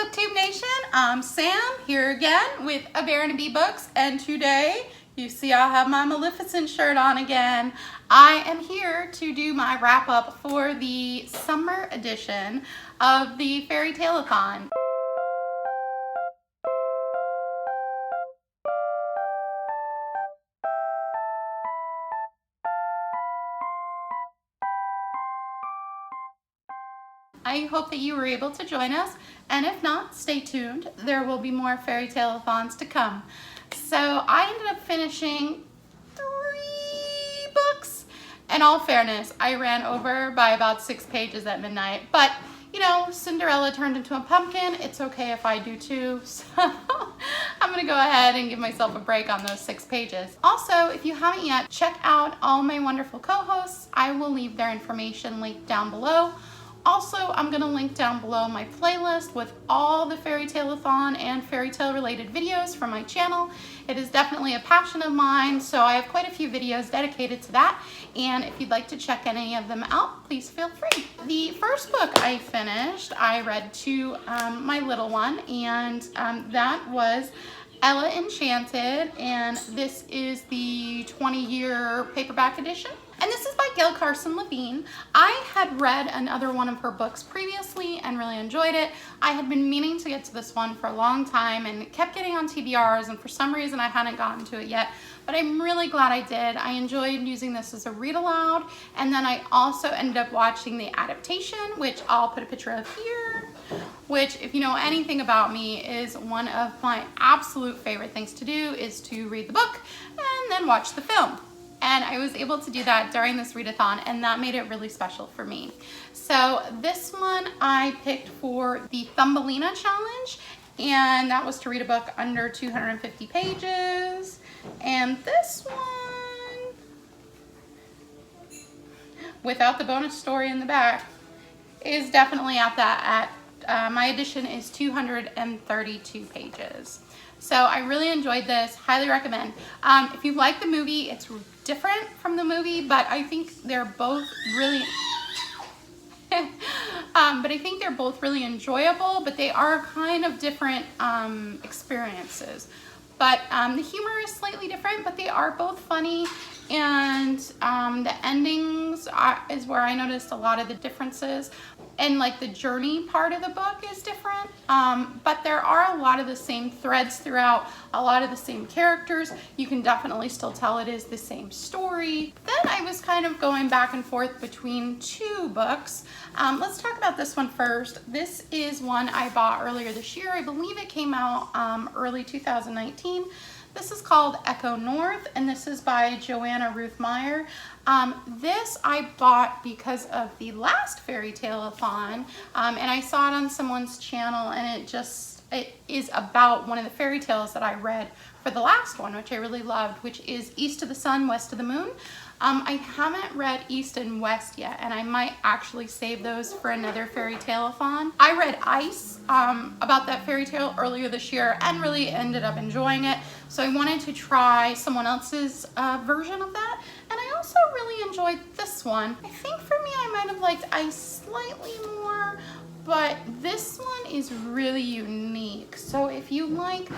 BookTube Nation, I'm Sam here again with A Bear and a Bee Books, and today you see I have my Maleficent shirt on again. I am here to do my wrap up for the summer edition of the Fairytaleathon. I hope that you were able to join us, and if not, stay tuned. There will be more Fairytaleathons to come. So I ended up finishing 3 books. In all fairness, I ran over by about 6 pages at midnight, but you know, Cinderella turned into a pumpkin. It's okay if I do too, so I'm gonna go ahead and give myself a break on those 6 pages. Also, if you haven't yet, check out all my wonderful co-hosts. I will leave their information linked down below. Also, I'm going to link down below my playlist with all the Fairytaleathon and Fairytale related videos from my channel. It is definitely a passion of mine, so I have quite a few videos dedicated to that, and if you'd like to check any of them out, please feel free. The first book I finished, I read to my little one, and that was Ella Enchanted, and this is the 20-year paperback edition. And this is by Gail Carson Levine. I had read another one of her books previously and really enjoyed it. I had been meaning to get to this one for a long time and kept getting on TBRs, and for some reason I hadn't gotten to it yet, but I'm really glad I did. I enjoyed using this as a read aloud, and then I also ended up watching the adaptation, which I'll put a picture of here, which, if you know anything about me, is one of my absolute favorite things to do, is to read the book and then watch the film. And I was able to do that during this readathon, and that made it really special for me. So this one I picked for the Thumbelina challenge, and that was to read a book under 250 pages. And this one, without the bonus story in the back, is definitely at that. My edition is 232 pages. So I really enjoyed this, highly recommend. If you like the movie, it's different from the movie, but I think they're both really, really enjoyable, but they are kind of different experiences. But the humor is slightly different, but they are both funny, and the endings is where I noticed a lot of the differences. And like the journey part of the book is different, but there are a lot of the same threads throughout, a lot of the same characters. You can definitely still tell it is the same story. Then I was kind of going back and forth between 2 books. Let's talk about this one first. This is one I bought earlier this year. I believe it came out early 2019. This is called Echo North, and this is by Joanna Ruth Meyer. This I bought because of the last Fairytaleathon, and I saw it on someone's channel, and it is about one of the fairy tales that I read for the last one, which I really loved, which is East of the Sun, West of the Moon. I haven't read East and West yet, and I might actually save those for another Fairytaleathon. I read Ice about that fairy tale earlier this year and really ended up enjoying it, so I wanted to try someone else's version of that, and I also really enjoyed this one. I think for me I might have liked Ice slightly more, but this one is really unique. So if you like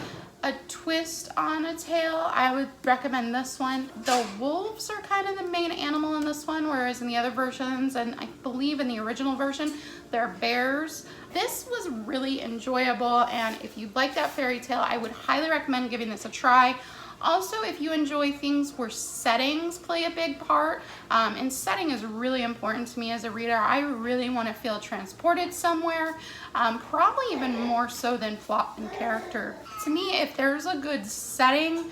a twist on a tale, I would recommend this one. The wolves are kind of the main animal in this one, whereas in the other versions, and I believe in the original version, they're bears. This was really enjoyable, and if you like that fairy tale, I would highly recommend giving this a try. Also, if you enjoy things where settings play a big part, and setting is really important to me as a reader. I really want to feel transported somewhere, probably even more so than plot and character. To me, if there's a good setting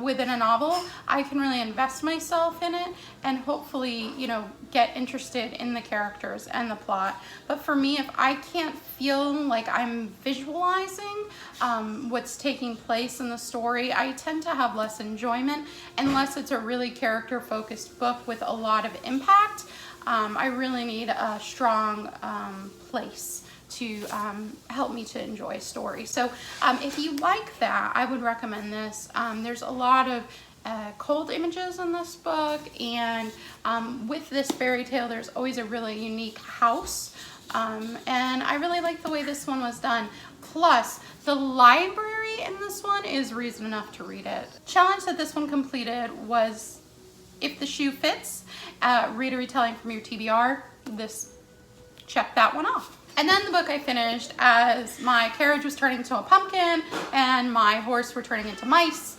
within a novel, I can really invest myself in it and hopefully, you know, get interested in the characters and the plot. But for me, if I can't feel like I'm visualizing what's taking place in the story, I tend to have less enjoyment unless it's a really character-focused book with a lot of impact. I really need a strong place to help me to enjoy a story. So if you like that, I would recommend this. There's a lot of cold images in this book, and with this fairy tale, there's always a really unique house And I really like the way this one was done. Plus, the library in this one is reason enough to read it. Challenge that this one completed was, if the shoe fits, read a retelling from your TBR. This checked that one off. And then the book I finished as my carriage was turning into a pumpkin and my horse were turning into mice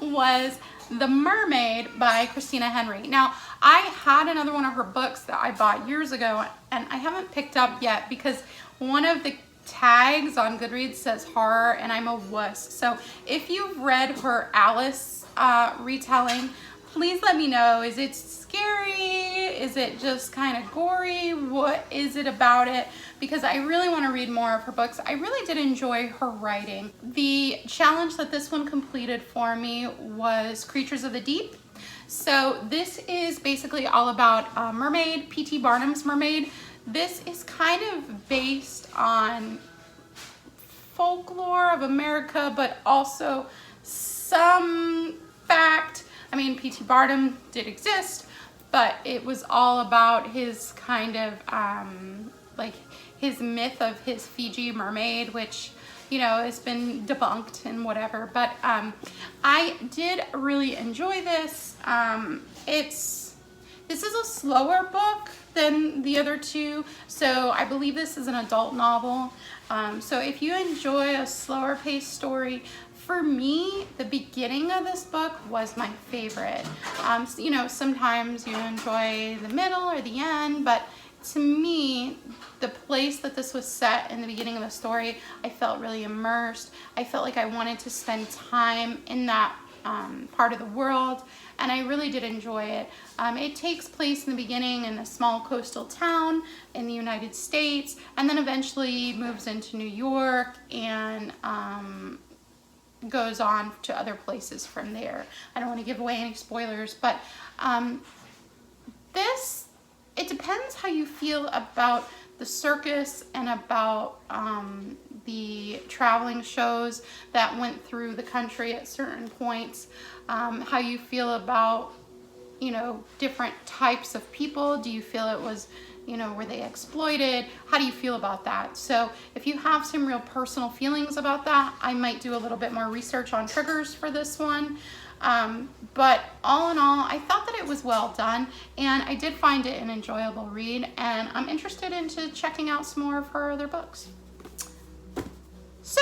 was The Mermaid by Christina Henry. Now, I had another one of her books that I bought years ago and I haven't picked up yet because one of the tags on Goodreads says horror and I'm a wuss. So if you've read her Alice retelling, please let me know. Is it scary? Is it just kind of gory? What is it about it? Because I really want to read more of her books. I really did enjoy her writing. The challenge that this one completed for me was Creatures of the Deep. So this is basically all about Mermaid, P.T. Barnum's Mermaid. This is kind of based on folklore of America, but also some fact. I mean, P.T. Barnum did exist, but it was all about his kind of, like his myth of his Fiji mermaid, which, you know, has been debunked and whatever. But I did really enjoy this. This is a slower book than the other two, so I believe this is an adult novel. So if you enjoy a slower paced story, for me, the beginning of this book was my favorite. You know, sometimes you enjoy the middle or the end, but to me, the place that this was set in the beginning of the story, I felt really immersed. I felt like I wanted to spend time in that part of the world, and I really did enjoy it. It takes place in the beginning in a small coastal town in the United States, and then eventually moves into New York and goes on to other places from there. I don't want to give away any spoilers, but it depends how you feel about the circus and about the traveling shows that went through the country at certain points, how you feel about, you know, different types of people. Do you feel it was, you know, were they exploited? How do you feel about that? So if you have some real personal feelings about that, I might do a little bit more research on triggers for this one. But all in all, I thought that it was well done, and I did find it an enjoyable read, and I'm interested into checking out some more of her other books. So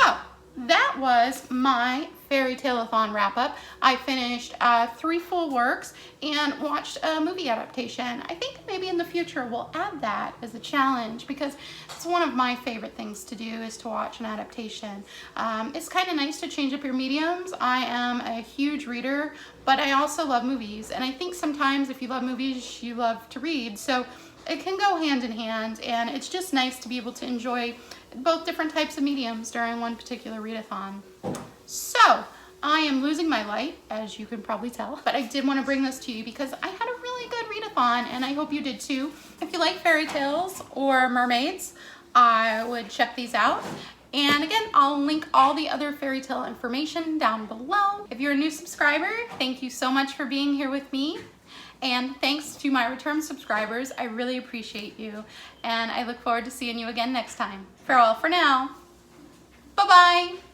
that was my Fairytaleathon wrap-up. I finished 3 full works and watched a movie adaptation. I think maybe in the future we'll add that as a challenge because it's one of my favorite things to do is to watch an adaptation. It's kind of nice to change up your mediums. I am a huge reader, but I also love movies, and I think sometimes if you love movies, you love to read. So it can go hand in hand, and it's just nice to be able to enjoy both different types of mediums during one particular readathon. So I am losing my light, as you can probably tell, but I did want to bring this to you because I had a really good readathon, and I hope you did too. If you like fairy tales or mermaids, I would check these out. And again, I'll link all the other fairy tale information down below. If you're a new subscriber, thank you so much for being here with me. And thanks to my return subscribers, I really appreciate you. And I look forward to seeing you again next time. Farewell for now. Bye-bye.